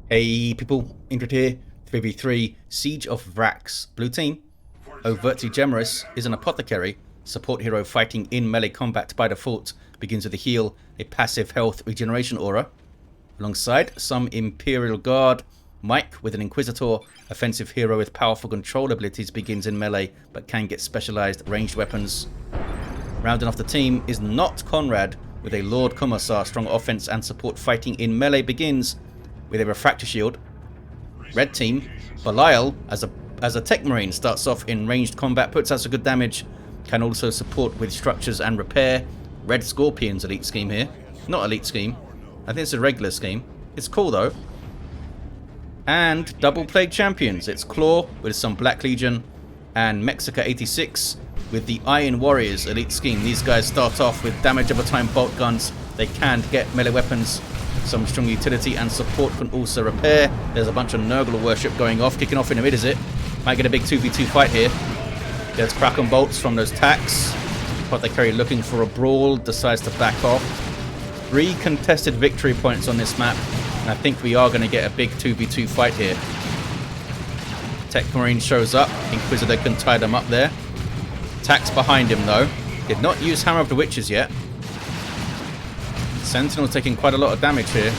Hey people, Ingrid here, 3v3, Siege of Vrax. Blue team, Overtly Gemerous is an Apothecary, support hero fighting in melee combat by default, begins with a heal, a passive health regeneration aura. Alongside, some Imperial Guard, Mike with an Inquisitor, offensive hero with powerful control abilities, begins in melee but can get specialized ranged weapons. Rounding off the team is not Konrad with a Lord Commissar, strong offense and support fighting in melee, begins with a refractor shield. Red team, Belial as a Techmarine, starts off in ranged combat, puts out some good damage, can also support with structures and repair. Red Scorpion's elite scheme here. Not elite scheme, I think it's a regular scheme. It's cool though. And double plague champions, it's Claw with some Black Legion and Mexica86 with the Iron Warriors elite scheme. These guys start off with damage over time bolt guns. They can get melee weapons, some strong utility, and support can also repair. There's a bunch of Nurgle worship going off. Kicking off in a mid, is it? Might get a big 2v2 fight here. There's crack and bolts from those tacks. Apothecary looking for a brawl, decides to back off. 3 contested victory points on this map, and I think we are going to get a big 2v2 fight here. Techmarine shows up. Inquisitor can tie them up there. Tax behind him though. Did not use Hammer of the Witches yet. Sentinel taking quite a lot of damage here.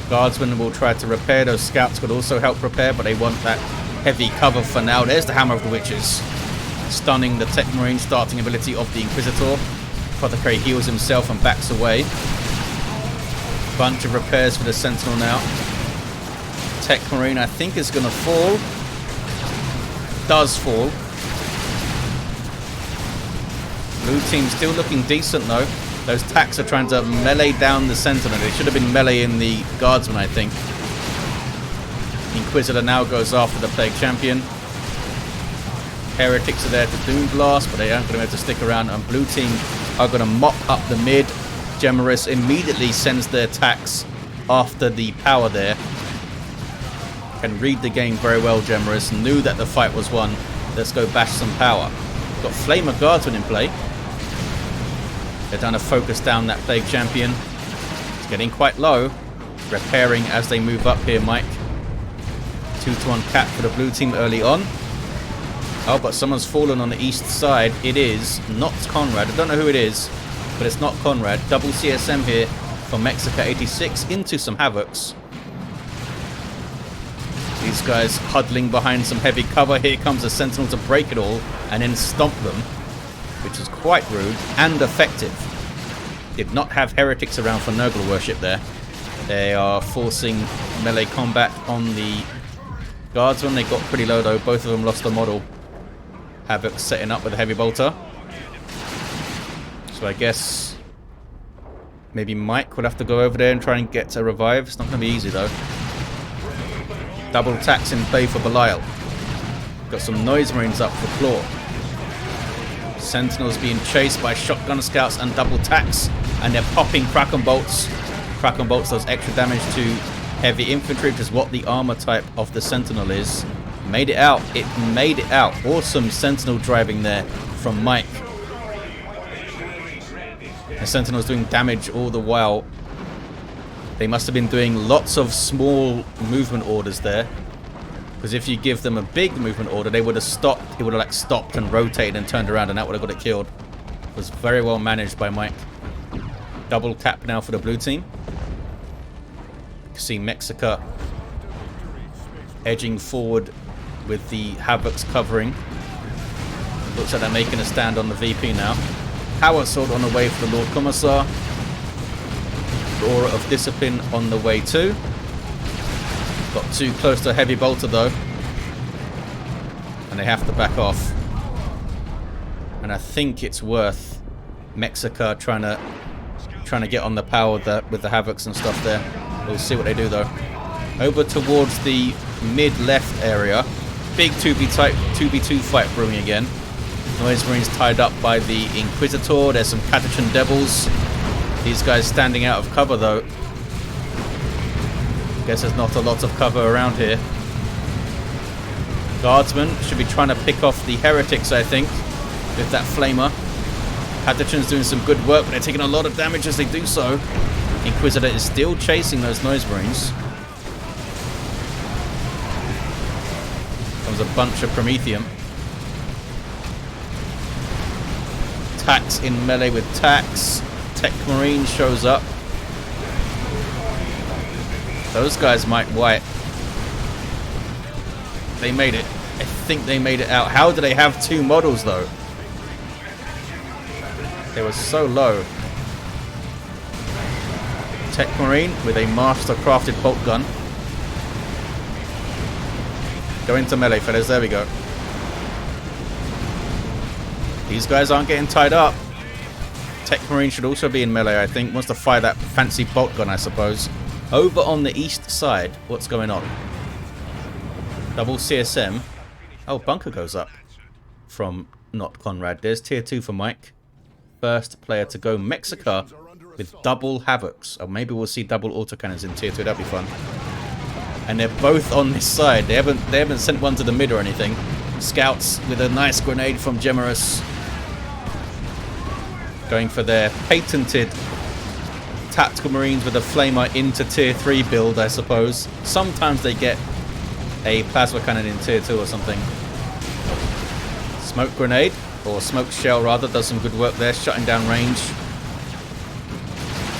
Guardsmen will try to repair. Those scouts could also help repair, but they want that heavy cover for now. There's the Hammer of the Witches, stunning the Techmarine, starting ability of the Inquisitor. Apothecary heals himself and backs away. Bunch of repairs for the Sentinel now. Techmarine, I think, is going to fall. Does fall. Blue team still looking decent though. Those tacks are trying to melee down the Sentinel. They should have been melee in the Guardsman, I think. Inquisitor now goes after the Plague Champion. Heretics are there to Doom Blast, but they aren't going to be able to stick around. And blue team are going to mop up the mid. Gemerous immediately sends their attacks after the power there. Can read the game very well, Gemerous. Knew that the fight was won. Let's go bash some power. Got Flamer Guardsman in play. They're trying to focus down that Plague Champion. It's getting quite low. Repairing as they move up here, Mike. 2-to-1 cap for the blue team early on. Oh, but someone's fallen on the east side. It is not Konrad. I don't know who it is, but it's not Konrad. Double CSM here from Mexica86 into some Havocs. These guys huddling behind some heavy cover. Here comes a Sentinel to break it all and then stomp them, which is quite rude and effective. Did not have heretics around for Nurgle worship there. They are forcing melee combat on the Guardsmen. They got pretty low though. Both of them lost the model. Havoc setting up with a heavy bolter. So I guess maybe Mike will have to go over there and try and get a revive. It's not going to be easy though. Double attacks in play for Belial. Got some Noise Marines up for Claw. Sentinels being chased by shotgun scouts and double tacks, and they're popping crack and bolts. Crack and bolts does extra damage to heavy infantry, which is what the armor type of the Sentinel is. Made it out. It made it out. Awesome Sentinel driving there from Mike. The Sentinel's doing damage all the while. They must have been doing lots of small movement orders there, because if you give them a big movement order, they would have stopped. He would have like stopped and rotated and turned around, and that would have got it killed. It was very well managed by Mike. Double tap now for the blue team. You can see Mexica edging forward with the Havocs covering. Looks like they're making a stand on the VP now. Power Sword on the way for the Lord Commissar. Aura of Discipline on the way too. Got too close to a heavy bolter though, and they have to back off. And I think it's worth Mexica trying to get on the power with the Havocs and stuff there. We'll see what they do though. Over towards the mid-left area. Big 2v2 fight brewing again. Noise Marines tied up by the Inquisitor. There's some Catachan Devils. These guys standing out of cover though. Guess there's not a lot of cover around here. Guardsmen should be trying to pick off the heretics, I think, with that flamer. Catachan's doing some good work, but they're taking a lot of damage as they do so. Inquisitor is still chasing those Noise Marines. Comes a bunch of Promethium. Tax in melee with Tax. Techmarine shows up. Those guys might wipe. They made it. I think they made it out. How do they have 2 models though? They were so low. Techmarine with a master crafted bolt gun. Go into melee, fellas. There we go. These guys aren't getting tied up. Techmarine should also be in melee, I think. Wants to fire that fancy bolt gun, I suppose. Over on the east side, what's going on? Double CSM. Oh, bunker goes up from not Konrad. There's tier 2 for Mike. First player to go. Mexica with double Havocs. Or maybe we'll see double autocannons in tier 2. That'd be fun. And they're both on this side. They haven't sent one to the mid or anything. Scouts with a nice grenade from Gemerous. Going for their patented tactical marines with a flamer into tier 3 build, I suppose. Sometimes they get a plasma cannon in tier 2 or something. Smoke grenade, or smoke shell rather, does some good work there, shutting down range.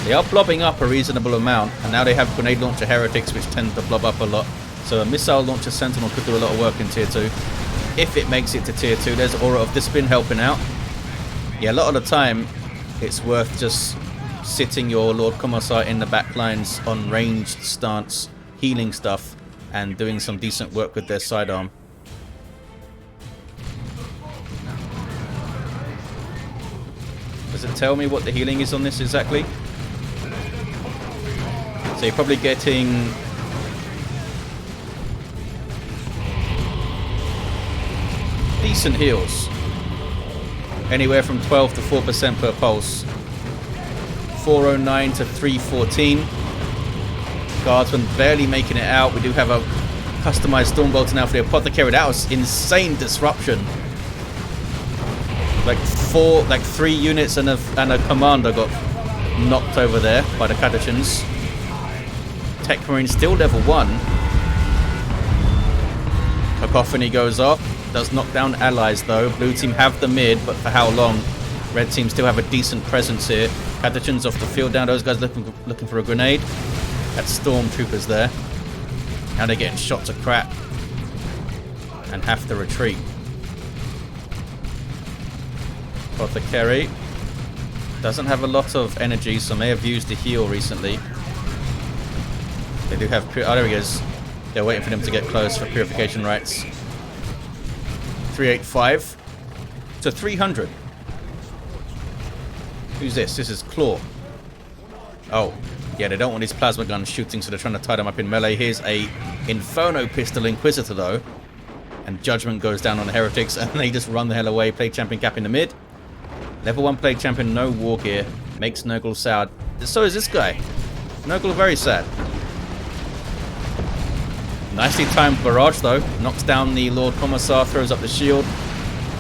They are blobbing up a reasonable amount, and now they have grenade launcher heretics, which tend to blob up a lot. So a missile launcher sentinel could do a lot of work in tier 2. If it makes it to tier 2, there's Aura of Discipline helping out. Yeah, a lot of the time, it's worth just sitting your Lord Commissar in the back lines on ranged stance, healing stuff, and doing some decent work with their sidearm. Does it tell me what the healing is on this exactly? So you're probably getting decent heals. Anywhere from 12 to 4% per pulse. 409 to 314. Guardsman barely making it out. We do have a customized Stormbolter now for the Apothecary. That was insane disruption. Like 3 units and a commander got knocked over there by the Catachans. Techmarine still level 1. Cacophony goes up. Does knock down allies though. Blue team have the mid, but for how long? Red team still have a decent presence here. Catachans off the field down. Those guys looking for a grenade. That's stormtroopers there. Now they're getting shot to crap and have to retreat. Apothecary doesn't have a lot of energy, so may have used the heal recently. They do have... Oh, there he goes. They're waiting for them to get close for purification rites. 385 to 300. Who's this? This is Claw. Oh, yeah, they don't want his plasma gun shooting, so they're trying to tie them up in melee. Here's a Inferno Pistol Inquisitor, though. And Judgment goes down on the Heretics, and they just run the hell away. Plague Champion cap in the mid. Level 1 Plague Champion, no war gear. Makes Nurgle sad. So is this guy. Nurgle very sad. Nicely timed barrage, though. Knocks down the Lord Commissar, throws up the shield.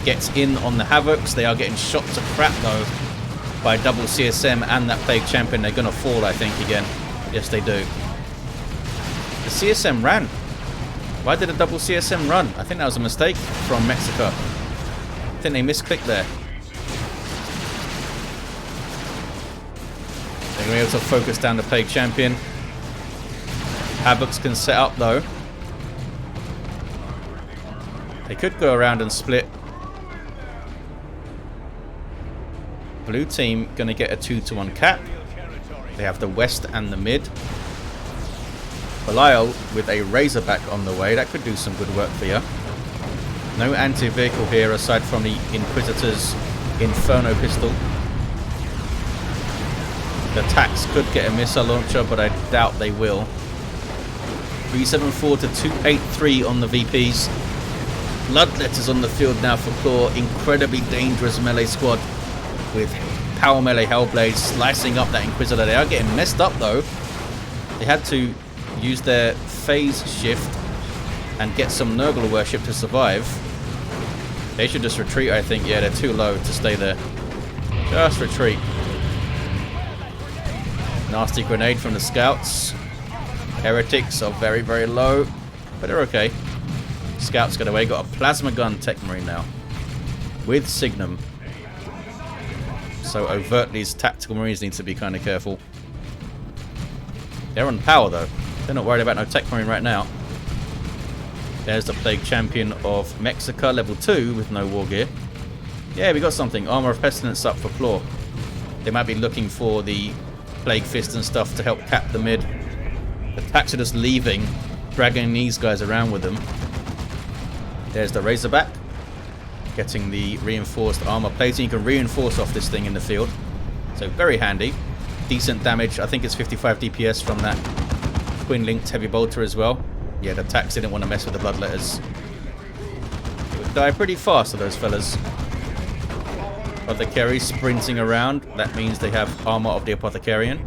Gets in on the Havocs. They are getting shot to crap, though, by double CSM and that Plague Champion. They're going to fall, I think, again. Yes, they do. The CSM ran. Why did a double CSM run? I think that was a mistake from Mexico. I think they misclicked there. They're going to be able to focus down the Plague Champion. Havocs can set up, though. They could go around and split. Blue team going to get a 2-to-1 cap. They have the west and the mid. Belial with a Razorback on the way. That could do some good work for you. No anti-vehicle here aside from the Inquisitor's Inferno Pistol. The Tax could get a missile launcher, but I doubt they will. 374 to 283 on the VPs. Bloodletters on the field now for Claw. Incredibly dangerous melee squad with power melee Hellblades slicing up that Inquisitor. They are getting messed up though. They had to use their phase shift and get some Nurgle worship to survive. They should just retreat, I think. Yeah, they're too low to stay there. Just retreat. Nasty grenade from the scouts. Heretics are very, very low, but they're okay. Scouts got away. Got a plasma gun Techmarine now. With Signum. So Overtly's tactical marines need to be kind of careful. They're on power though. They're not worried about no Techmarine right now. There's the Plague Champion of Mexica, level 2 with no war gear. Yeah, we got something. Armor of Pestilence up for Claw. They might be looking for the Plague Fist and stuff to help cap the mid. The attacks are just leaving, dragging these guys around with them. There's the Razorback. Getting the reinforced armor plating. You can reinforce off this thing in the field. So very handy. Decent damage. I think it's 55 DPS from that twin-linked heavy bolter as well. Yeah, the attacks didn't want to mess with the bloodletters. It would die pretty fast to those fellas. Apothecary sprinting around. That means they have armor of the Apothecarian.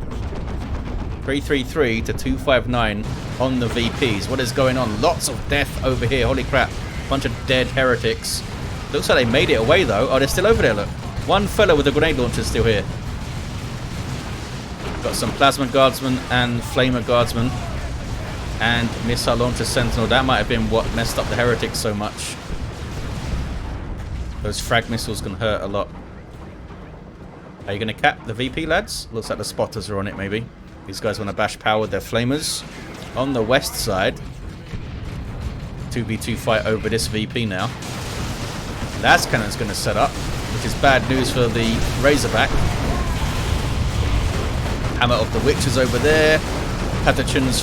333 to 259 on the VPs. What is going on? Lots of death over here. Holy crap. Bunch of dead heretics. Looks like they made it away though. Oh, they're still over there, look. One fellow with a grenade launcher is still here. Got some plasma guardsmen and flamer guardsmen. And missile launcher sentinel. That might have been what messed up the heretics so much. Those frag missiles can hurt a lot. Are you going to cap the VP, lads? Looks like the spotters are on it, maybe. These guys want to bash power with their flamers. On the west side, 2v2 fight over this VP now. Las Cannon's going to set up, which is bad news for the Razorback. Hammer of the Witch is over there. Pathogens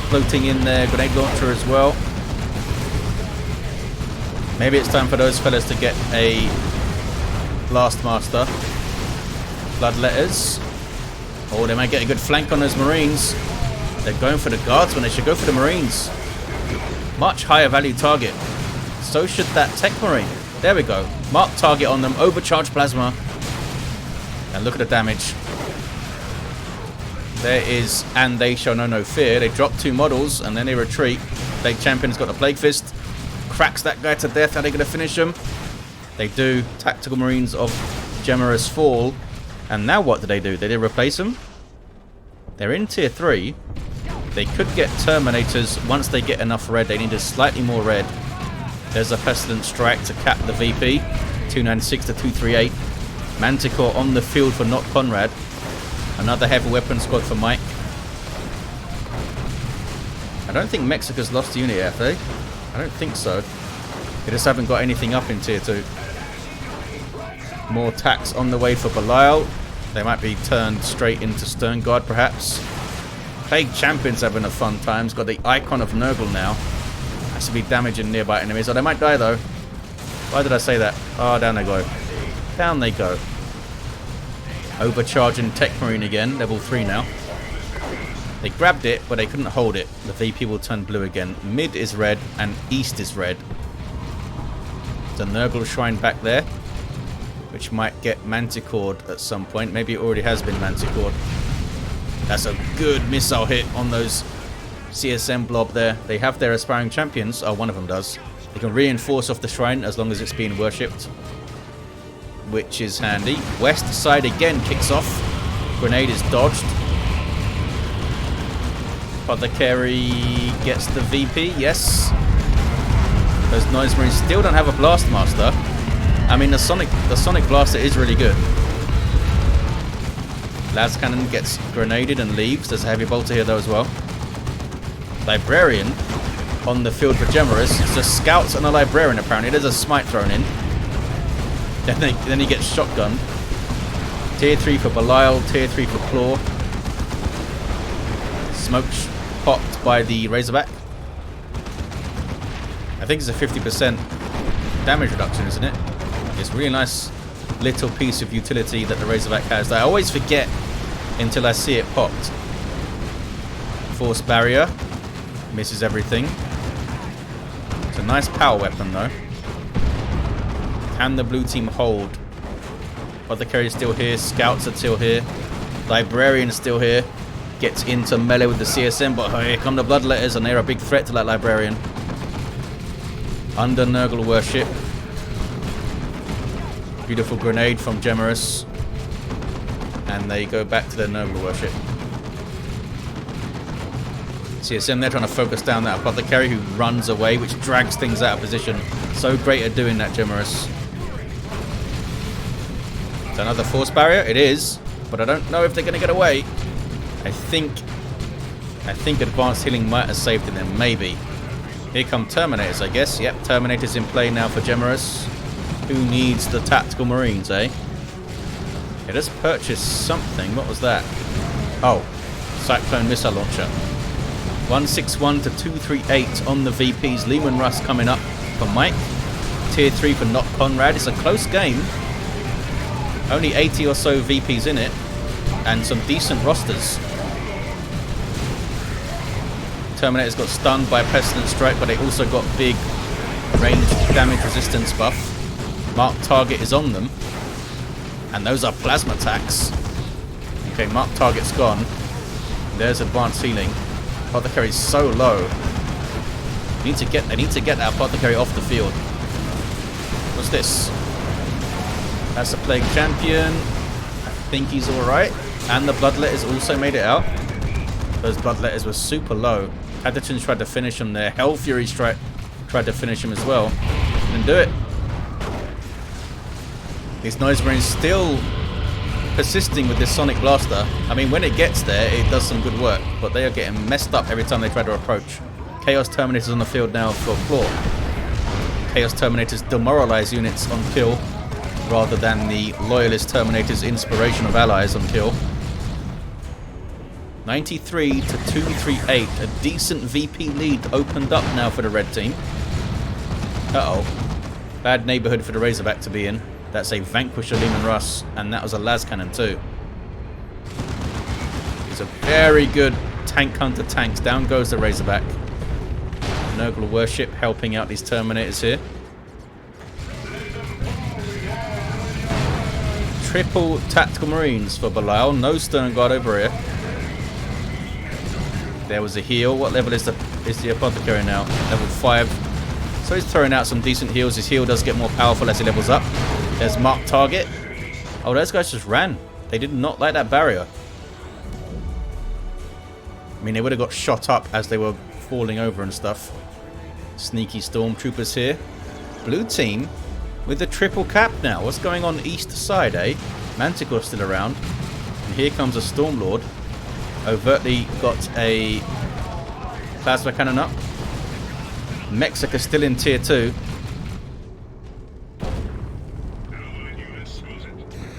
floating in there. Grenade launcher as well. Maybe it's time for those fellas to get a Blastmaster. Bloodletters. Oh, they might get a good flank on those Marines. They're going for the Guardsmen. They should go for the Marines. Much higher value target. So should that Techmarine. There we go. Mark target on them. Overcharged plasma. And look at the damage. There is, and they shall know no fear. They drop 2 models and then they retreat. Plague Champion's got the Plague Fist. Cracks that guy to death. How are they going to finish him? They do. Tactical Marines of Gemerous fall. And now what do? They replace them? They're in tier 3. They could get Terminators once they get enough red. They need a slightly more red. There's a Pestilent Strike to cap the VP. 296 to 238. Manticore on the field for not Konrad. Another heavy weapon squad for Mike. I don't think Mexico's lost a unit yet, have they? I don't think so. They just haven't got anything up in tier 2. More attacks on the way for Belial. They might be turned straight into Stern Guard, perhaps. Plague Champion's having a fun time. He's got the Icon of Nurgle now. Has to be damaging nearby enemies. Oh, they might die, though. Why did I say that? Oh, down they go. Down they go. Overcharging Techmarine again. Level 3 now. They grabbed it, but they couldn't hold it. The VP will turn blue again. Mid is red, and east is red. The Nurgle Shrine back there, which might get Manticored at some point. Maybe it already has been Manticored. That's a good missile hit on those CSM blob there. They have their aspiring champions. Oh, one of them does. They can reinforce off the shrine as long as it's being worshipped, which is handy. West side again kicks off. Grenade is dodged. Apothecary gets the VP. Yes. Those Noise Marines still don't have a Blastmaster. I mean, the Sonic Blaster is really good. Las Cannon gets grenaded and leaves. There's a heavy bolter here though as well. Librarian on the field for Gemerous. It's just scouts and a Librarian apparently. There's a smite thrown in. Then he gets shotgun. Tier 3 for Belial. Tier 3 for Claw. Smoke popped by the Razorback. I think it's a 50% damage reduction, isn't it? It's a really nice little piece of utility that the Razorback has that I always forget until I see it popped. Force barrier. Misses everything. It's a nice power weapon though. Can the blue team hold? Apothecary is still here. Scouts are still here. Librarian is still here. Gets into melee with the CSM, but here come the Bloodletters and they're a big threat to that Librarian. Under Nurgle worship. Beautiful grenade from Gemerous. And they go back to their Nurgle worship. CSM there trying to focus down that Apothecary who runs away, which drags things out of position. So great at doing that, Gemerous. Is another force barrier? It is, but I don't know if they're going to get away. I think advanced healing might have saved them, maybe. Here come Terminators, I guess. Yep, Terminators in play now for Gemerous. Who needs the tactical marines, eh? Yeah, let's purchase something. What was that? Oh, Cyclone Missile Launcher. 161 to 238 on the VPs. Lehman Russ coming up for Mike. Tier 3 for not Konrad. It's a close game. Only 80 or so VPs in it. And some decent rosters. Terminators got stunned by Pestilent Strike, but they also got big range damage resistance buff. Marked target is on them. And those are plasma attacks. Okay, marked target's gone. There's advanced healing. Apothecary's so low. They need to get that Apothecary off the field. What's this? That's a Plague Champion. I think he's alright. And the Bloodletters also made it out. Those Bloodletters were super low. Hadderton tried to finish him there. Hell Furies tried to finish him as well. Didn't do it. These Noise Marines still persisting with this Sonic Blaster. I mean, when it gets there, it does some good work. But they are getting messed up every time they try to approach. Chaos Terminators on the field now for Claw. Chaos Terminators demoralize units on kill, rather than the Loyalist Terminators inspiration of allies on kill. 93 to 238. A decent VP lead opened up now for the red team. Uh-oh. Bad neighborhood for the Razorback to be in. That's a Vanquisher Lehman Russ, and that was a las cannon too. It's a very good tank hunter tanks. Down goes the Razorback. Nurgle Worship helping out these Terminators here. Triple Tactical Marines for Belial. No Stern Guard over here. There was a heal. What level is the Apothecary now? Level 5. So he's throwing out some decent heals. His heal does get more powerful as he levels up. There's marked target. Oh, those guys just ran. They did not like that barrier. I mean, they would have got shot up as they were falling over and stuff. Sneaky Stormtroopers here. Blue team with the triple cap now. What's going on east side, eh? Manticore's still around. And here comes a Stormlord. Overtly got a plasma cannon up. Mexica still in tier 2.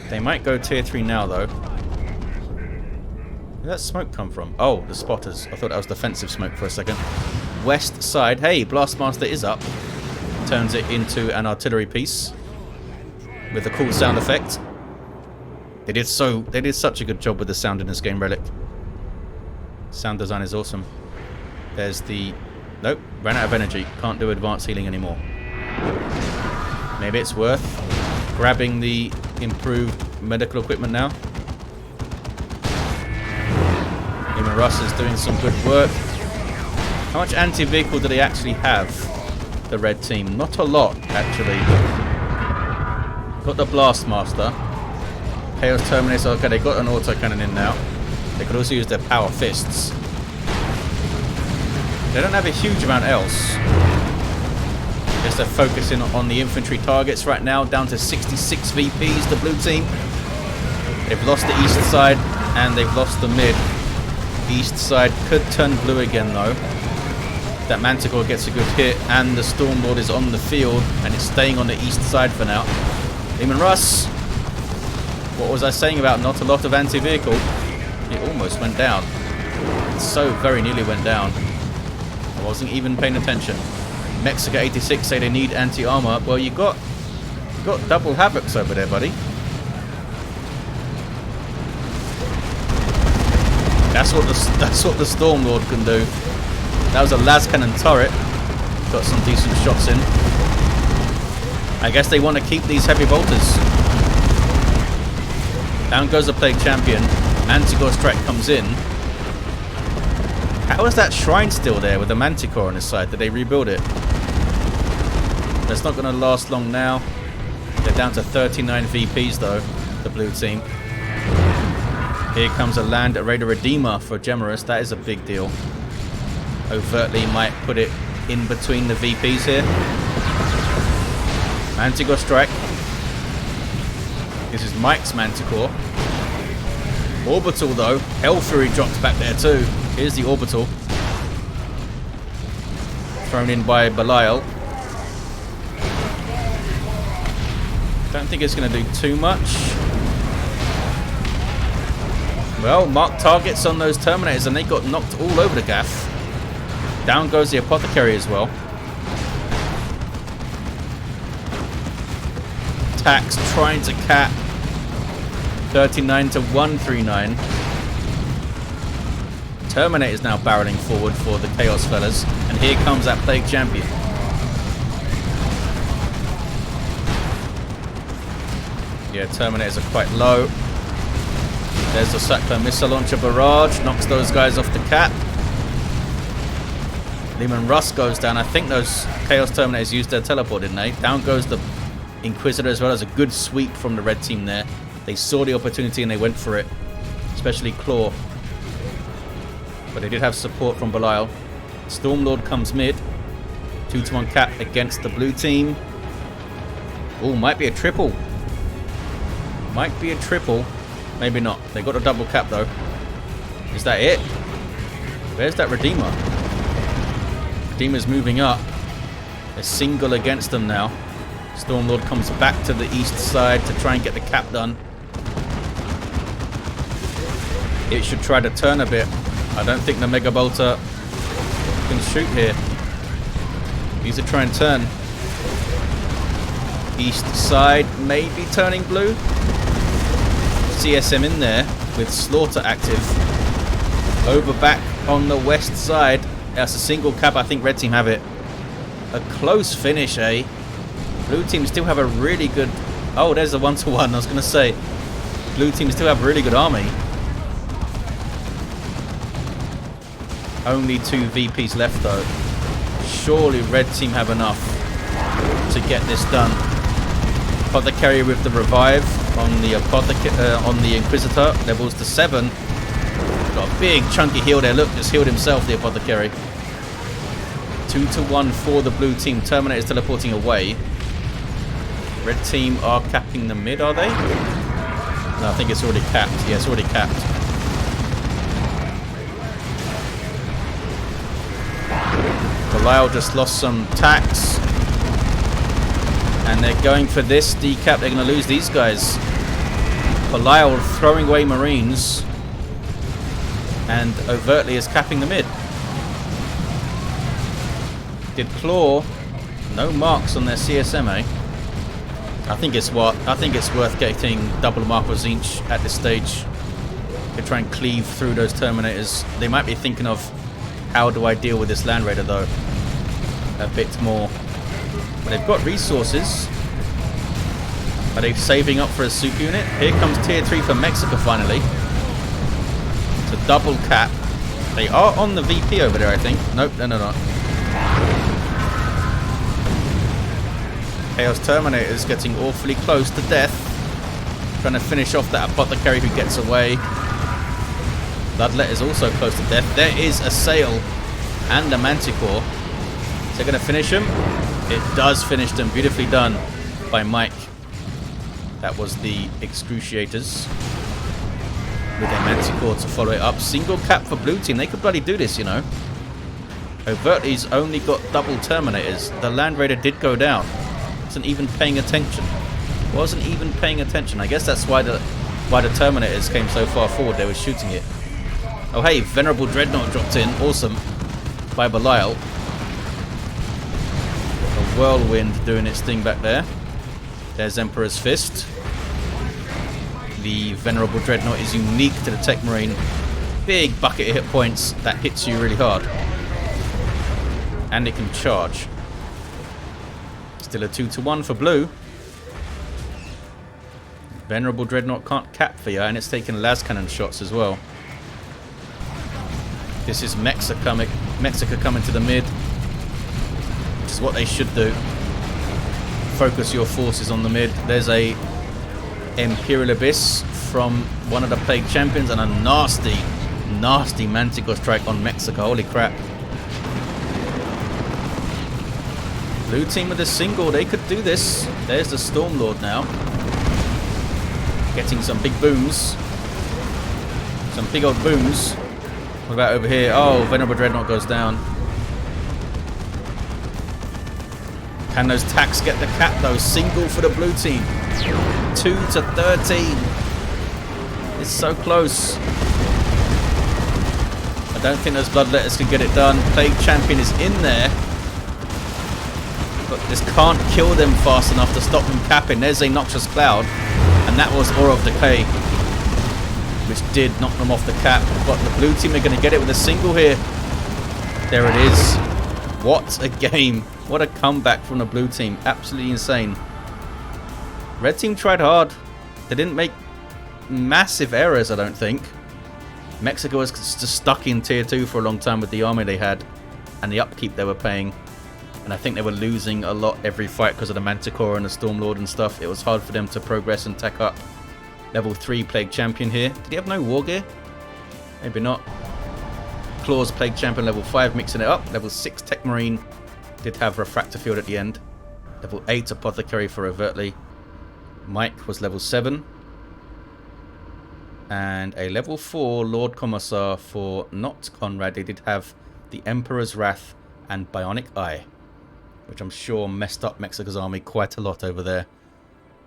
They might go tier 3 now though. Where did that smoke come from? Oh, the spotters. I thought that was defensive smoke for a second. West side. Hey, Blastmaster is up. Turns it into an artillery piece with a cool sound effect. They did such a good job with the sound in this game, Relic. Sound design is awesome. There's the... Nope, ran out of energy. Can't do advanced healing anymore. Maybe it's worth grabbing the improved medical equipment now. Gemerous is doing some good work. How much anti-vehicle do they actually have, the red team? Not a lot, actually. Got the Blastmaster. Chaos Terminator. Okay, they got an autocannon in now. They could also use their power fists. They don't have a huge amount else. Just they're focusing on the infantry targets right now. Down to 66 VPs, the blue team. They've lost the east side and they've lost the mid. East side could turn blue again though. That Manticore gets a good hit and the Stormlord is on the field and it's staying on the east side for now. Lehman Russ. What was I saying about not a lot of anti-vehicle? It almost went down. It so very nearly went down. I wasn't even paying attention. Mexica86 say they need anti-armor. Well, you got double Havocs over there, buddy. That's what the Stormlord can do. That was a las cannon turret. Got some decent shots in. I guess they want to keep these heavy bolters. Down goes the Plague Champion. Manticore Strike comes in. How is that shrine still there with the Manticore on his side? Did they rebuild it? That's not going to last long now. They're down to 39 VPs though, the blue team. Here comes a Land Raider Redeemer for Gemerous. That is a big deal. Overtly might put it in between the VPs here. Manticore strike. This is Mike's Manticore. Orbital though. Hellfury drops back there too. Here's the Orbital. Thrown in by Belial. Don't think it's going to do too much. Well, marked targets on those Terminators and they got knocked all over the gaff. Down goes the Apothecary as well. Tax trying to cap. 39 to 139. Terminator's now barreling forward for the Chaos fellas. And here comes that Plague Champion. Yeah, Terminators are quite low. There's the Cyclone Missile Launcher Barrage. Knocks those guys off the cap. Lehman Russ goes down. I think those Chaos Terminators used their teleport, didn't they? Down goes the Inquisitor as well. As a good sweep from the red team there. They saw the opportunity and they went for it. Especially Claw. But they did have support from Belial. Stormlord comes mid. 2-to-1 cap against the blue team. Oh, might be a triple. Might be a triple. Maybe not. They got a double cap though. Is that it? Where's that Redeemer? Redeemer's moving up. They're single against them now. Stormlord comes back to the east side to try and get the cap done. It should try to turn a bit. I don't think the Mega Bolter can shoot here. Needs to try and turn. East side, maybe turning blue. CSM in there with Slaughter active. Over back on the west side. That's a single cap. I think red team have it. A close finish, eh? Blue team still have a really good... Oh, there's a 1-to-1. I was going to say. Blue team still have a really good army. Only 2 VPs left though. Surely red team have enough to get this done. Apothecary with the revive on the on the Inquisitor. Levels to 7. Got a big chunky heal there. Look, just healed himself, the Apothecary. 2-to-1 for the blue team. Terminator's teleporting away. Red team are capping the mid, are they? No, I think it's already capped. Yeah, it's already capped. Belial just lost some tax. And they're going for this decap. They're going to lose these guys. Belial throwing away Marines. And Overtly is capping the mid. Did Claw. No marks on their CSM, eh? I think it's worth getting double markers each at this stage. To try and cleave through those Terminators. They might be thinking of, how do I deal with this Land Raider though? A bit more. But they've got resources. Are they saving up for a soup unit? Here comes tier 3 for Mexico finally. It's a double cap. They are on the VP over there, I think. Nope, no, not. Chaos Terminator is getting awfully close to death. Trying to finish off that Apothecary who gets away. Bloodlet is also close to death. There is a Sail and a Manticore. Is it going to finish him? It does finish them. Beautifully done by Mike. That was the Excruciators. With a Manticore to follow it up. Single cap for blue team. They could bloody do this, you know. Overtly's only got double Terminators. The Land Raider did go down. Wasn't even paying attention. Wasn't even paying attention. I guess that's why the Terminators came so far forward. They were shooting it. Oh hey, Venerable Dreadnought dropped in. Awesome. By Belial. A Whirlwind doing its thing back there. There's Emperor's Fist. The Venerable Dreadnought is unique to the Techmarine. Big bucket of hit points that hits you really hard. And it can charge. Still a 2-to-1 for blue. Venerable Dreadnought can't cap for you, and it's taking las cannon shots as well. This is Mexica coming to the mid. Which is what they should do. Focus your forces on the mid. There's a Imperial Abyss from one of the Plague Champions and a nasty Manticore strike on Mexico. Holy crap. Blue team with a single. They could do this. There's the Stormlord now. Getting some big booms. Some big old booms. What about over here? Oh, Venerable Dreadnought goes down. Can those tacks get the cap though? Single for the blue team. 2 to 13. It's so close. I don't think those Bloodletters can get it done. Plague Champion is in there. But this can't kill them fast enough to stop them capping. There's a Noxious Cloud. And that was Aura of Decay, which did knock them off the cap. But the blue team are going to get it with a single here. There it is. What a game. What a comeback from the blue team. Absolutely insane. Red team tried hard. They didn't make massive errors, I don't think. Mexico was just stuck in tier 2 for a long time with the army they had and the upkeep they were paying. And I think they were losing a lot every fight because of the Manticore and the Stormlord and stuff. It was hard for them to progress and tack up. Level 3 Plague Champion here. Did he have no war gear? Maybe not. Claws Plague Champion level 5, mixing it up. Level 6 Techmarine. Did have Refractor Field at the end. Level 8 Apothecary for Overtly. Mike was level 7. And a level 4 Lord Commissar for not Konrad. They did have the Emperor's Wrath and Bionic Eye, which I'm sure messed up Mexico's army quite a lot over there.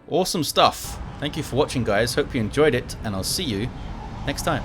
Awesome stuff. Thank you for watching, guys. Hope you enjoyed it, and I'll see you next time.